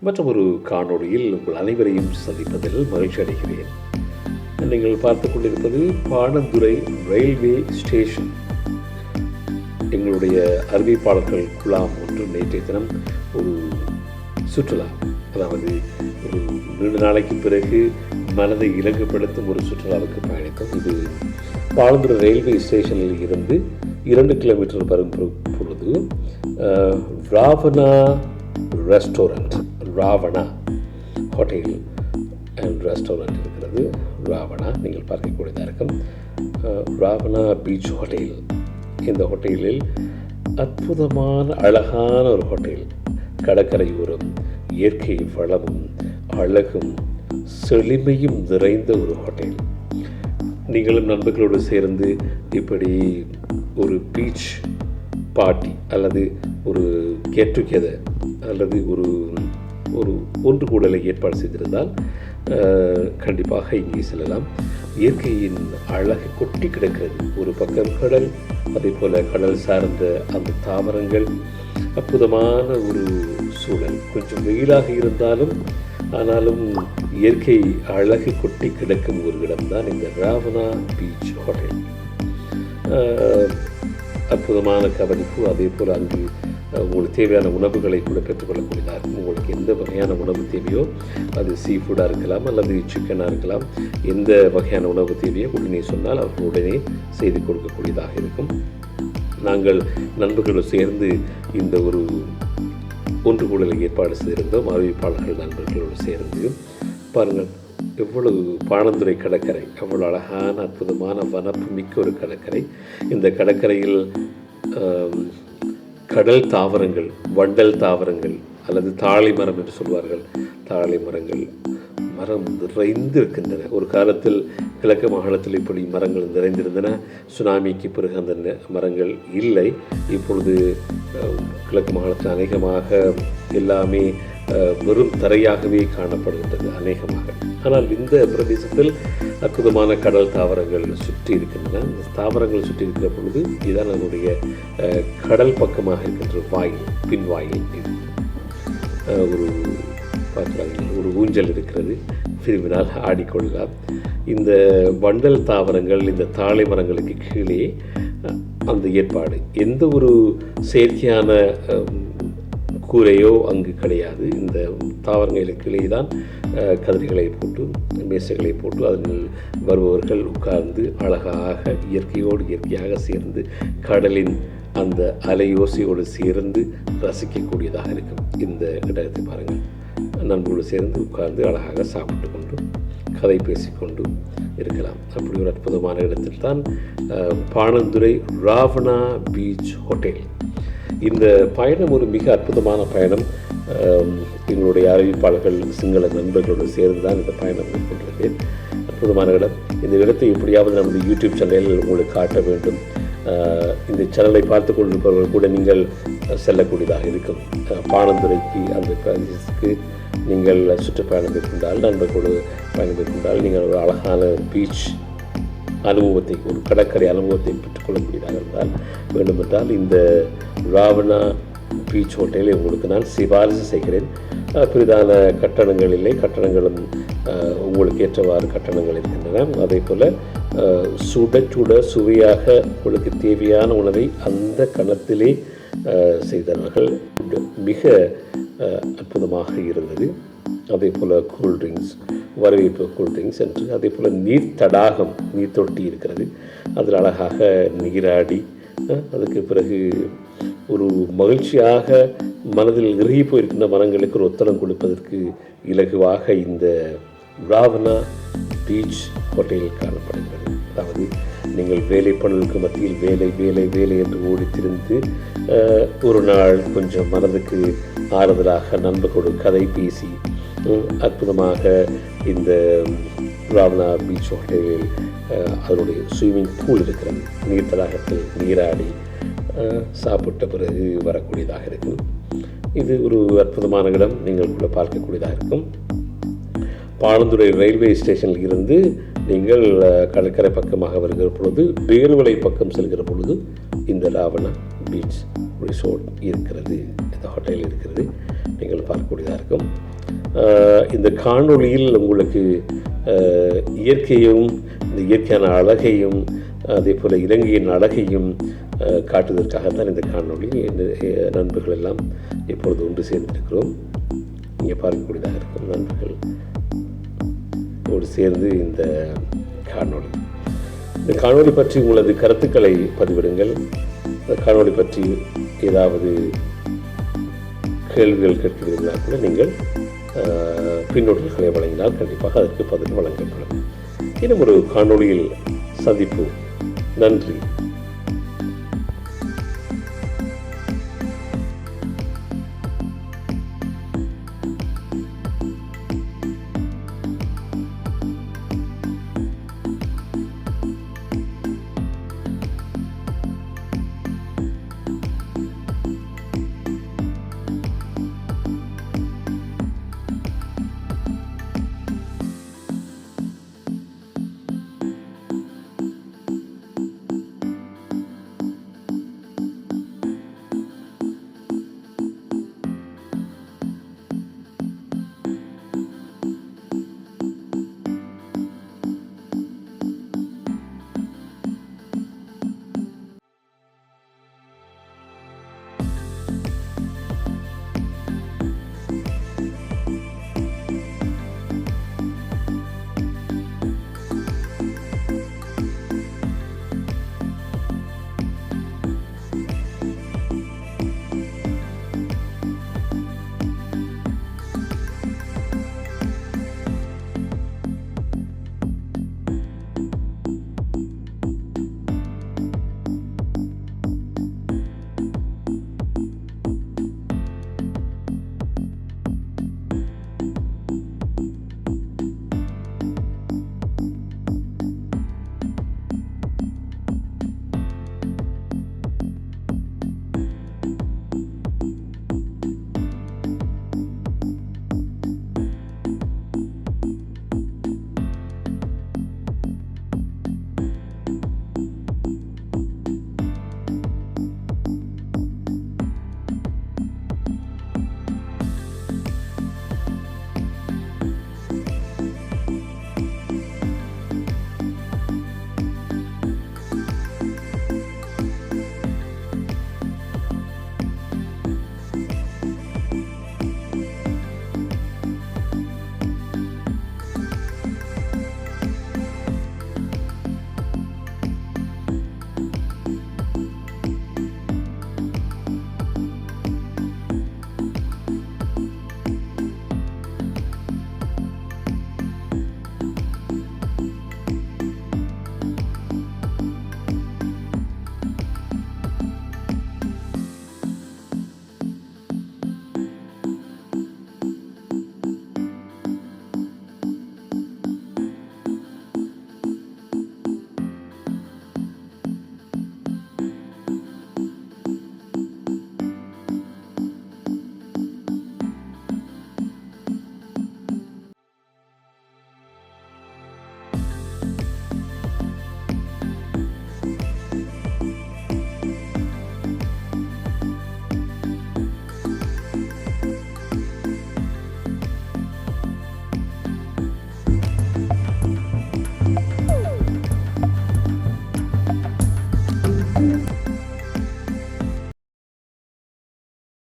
மற்றும் ஒரு காணொளியில் உங்கள் அனைவரையும் சந்திப்பதில் மகிழ்ச்சி அடைகிறேன். நீங்கள் பார்த்து கொண்டிருப்பது பாணந்துறை ரயில்வே ஸ்டேஷன். எங்களுடைய அறிவிப்பாளர்கள் குழாம் ஒன்று நேற்றைய தினம் ஒரு சுற்றுலா, அதாவது ஒரு நீண்ட நாளைக்கு பிறகு மனதை இலகுப்படுத்தும் ஒரு சுற்றுலாவுக்கு பயணித்தோம். இது பாணந்துறை ரயில்வே ஸ்டேஷனில் இருந்து 2 கிலோமீட்டர் வரும் பொழுது Ravana restaurant, Ravana hotel and restaurant இருக்கிறது. ராவணா நீங்கள் பார்க்கக்கூடியதாக இருக்கும். Ravana beach hotel. இந்த ஹோட்டலில் அற்புதமான அழகான ஒரு ஹோட்டல். கடற்கரையோரம் இயற்கை வளமும் அழகும் செழுமையும் நிறைந்த ஒரு ஹோட்டல். நீங்களும் நண்பர்களோடு சேர்ந்து இப்படி ஒரு பீச் பார்ட்டி அல்லது ஒரு கெட் டுகெதர் அல்லது ஒரு ஒன்று கூடலை ஏற்பாடு செய்திருந்தால் கண்டிப்பாக இங்கே செல்லலாம். இயற்கையின் அழகை கொட்டி கிடக்கிறது. ஒரு பக்கம் கடல், அதே போல் கடல் சார்ந்த அந்த தாவரங்கள், அற்புதமான ஒரு சூழல். கொஞ்சம் வெயிலாக இருந்தாலும் ஆனாலும் இயற்கை அழகு கொட்டி கிடக்கும் ஒரு இடம்தான் இந்த ராவணா பீச் ஹோட்டல். அற்புதமான கவனிப்பு. அதே போல் அங்கு உங்களுக்கு தேவையான உணவுகளை கூட பெற்றுக்கொள்ளக்கூடியதாக இருக்கும். உங்களுக்கு எந்த வகையான உணவு தேவையோ, அது சீ ஃபுட்டாக இருக்கலாம் அல்லது சிக்கனாக இருக்கலாம், எந்த வகையான உணவு தேவையோ உடனே சொன்னால் அவர்கள் உடனே செய்து கொடுக்கக்கூடியதாக இருக்கும். நாங்கள் நண்பர்களோடு சேர்ந்து இந்த ஒரு ஒன்று கூடலை ஏற்பாடு செய்திருந்தோம். அறிவிப்பாளர்கள் நண்பர்களோடு சேர்ந்து பாருங்கள், எவ்வளவு பாணந்துறை கடற்கரை, அவ்வளோ அழகான அற்புதமான வனப்பு மிக்க ஒரு கடற்கரை. இந்த கடற்கரையில் கடல் தாவரங்கள், வண்டல் தாவரங்கள் அல்லது தாழை மரம் என்று சொல்வார்கள், தாழை மரங்கள் மரம் நிறைந்து இருக்கின்றன. ஒரு காலத்தில் கிழக்கு மாகாணத்தில் இப்படி மரங்கள் நிறைந்திருந்தன. சுனாமிக்கு பிறகு அந்த மரங்கள் இல்லை. இப்பொழுது கிழக்கு மாகாணத்தில் அநேகமாக எல்லாமே வெறும் தரையாகவே காணப்படுகின்றது அநேகமாக. ஆனால் இந்த பிரதேசத்தில் அற்புதமான கடல் தாவரங்கள் சுற்றி இருக்கின்றன. இந்த தாவரங்கள் சுற்றி இருக்கிற பொழுது இதுதான் அதனுடைய கடல் பக்கமாக இருக்கின்ற வாயில், பின் வாயில். இது ஒரு ஊஞ்சல் இருக்கிறது, விரும்பினால் ஆடிக்கொள்ளலாம். இந்த வண்டல் தாவரங்கள், இந்த தாழை மரங்களுக்கு கீழே அந்த ஏற்பாடு. எந்த ஒரு செயற்கையான கூரையோ அங்கு கிடையாது. இந்த தாவரங்களுக்கு கீழே தான் கதிரைகளை போட்டு, மேசைகளை போட்டு அதில் வருபவர்கள் உட்கார்ந்து அழகாக இயற்கையோடு இயற்கையாக சேர்ந்து கடலின் அந்த அலையோசையோடு சேர்ந்து ரசிக்கக்கூடியதாக இருக்கும். இந்த இடத்தை பாருங்கள், நண்பர்களோடு சேர்ந்து உட்கார்ந்து அழகாக சாப்பிட்டு கொண்டு கதை பேசிக்கொண்டு இருக்கலாம். அப்படி ஒரு அற்புதமான இடத்தில் தான் பாணந்துறை ராவணா பீச் ஹோட்டல். இந்த பயணம் ஒரு மிக அற்புதமான பயணம். எங்களுடைய அறிவிப்பாளர்கள் சிங்கள நண்பர்களோடு சேர்ந்து தான் இந்த பயணம் மேற்கொண்டிருக்கிறேன். அற்புதமான இடம். இந்த இடத்தை எப்படியாவது நமது யூடியூப் சேனலில் உங்களுக்கு காட்ட வேண்டும். இந்த சேனலை பார்த்து கொண்டிருப்பவர்கள் கூட நீங்கள் செல்லக்கூடியதாக இருக்கும். பாணந்துறைக்கு, அந்த பிரதேசத்துக்கு நீங்கள் சுற்றுப்பயணம் மேற்கொண்டால், நண்பர்களோடு பயணம் மேற்கொண்டால் நீங்கள் ஒரு அழகான பீச் அனுபவத்தை, ஒரு கடற்கரை அனுபவத்தை பெற்றுக்கொள்ளக்கூடியதாக இருந்தால் வேண்டுமென்றால் இந்த ராவணா பீச் ஹோட்டலை உங்களுக்கு நான் சிபாரிசு செய்கிறேன். பெரிதான கட்டணங்கள் இல்லை, கட்டணங்களும் உங்களுக்கு ஏற்றவாறு கட்டணங்கள் இருக்கின்றன. அதே போல் சுட சுட சுவையாக உங்களுக்கு தேவையான உணவை அந்த கணத்திலே செய்தார்கள். மிக அற்புதமாக இருந்தது. அதே போல் கூல்ட்ரிங்க்ஸ், வரவேற்பு கூல்ட்ரிங்க்ஸ் என்று, அதே போல் நீர் தடாகம், நீர் தொட்டி இருக்கிறது. அதில் அழகாக நீராடி அதுக்கு பிறகு ஒரு மகிழ்ச்சியாக மனதில் இறுகி போயிருக்கின்ற மனங்களுக்கு ஒரு ஒத்தடம் கொடுப்பதற்கு இலகுவாக இந்த ராவணா பீச் ஹோட்டலில் காணப்படுகிறது. அதாவது நீங்கள் வேலை பணிகளுக்கு மத்தியில் வேலை வேலை வேலை என்று ஓடித்திருந்து ஒரு நாள் கொஞ்சம் மனதுக்கு ஆறுதலாக நண்பர்களோடு கதை பேசி அற்புதமாக இந்த ராவணா பீச் ஹோட்டலில் அதனுடைய ஸ்விம்மிங் பூல் இருக்கிறது. நீர் தடாகத்தில் நீராடி சாப்பிட்ட பிறகு வரக்கூடியதாக இருக்கும். இது ஒரு அற்புதமான இடம், நீங்கள் கூட பார்க்கக்கூடியதாக இருக்கும். பாணந்துறை ரயில்வே ஸ்டேஷனில் இருந்து நீங்கள் கடற்கரை பக்கமாக வருகிற பொழுது, பேருவளை பக்கம் செல்கிற பொழுது இந்த ராவணா பீச் ரிசோர்ட் இருக்கிறது, இந்த ஹோட்டல் இருக்கிறது. நீங்கள் பார்க்கக்கூடியதாக இருக்கும். இந்த காணொளியில் உங்களுக்கு இயற்கையும் இந்த இயற்கையான அழகையும் அதே போல் இலங்கையின் அழகையும் காட்டுவதற்காகத்தான் இந்த காணொளி. நண்பர்கள் எல்லாம் இப்பொழுது ஒன்று சேர்ந்திருக்கிறோம். இங்கே பார்க்கக்கூடியதாக இருக்கும் நண்பர்கள் சேர்ந்து இந்த காணொளி பற்றி உங்களது கருத்துக்களை பதிவிடுங்கள். இந்த காணொளி பற்றி ஏதாவது கேள்விகள் கேட்கிறீர்களா கூட நீங்கள் பின்னோட்டல்களை வழங்கினால் கண்டிப்பாக அதற்கு பதில் வழங்கப்படும். இன்னும் ஒரு காணொளியில் சந்திப்போம். நன்றி.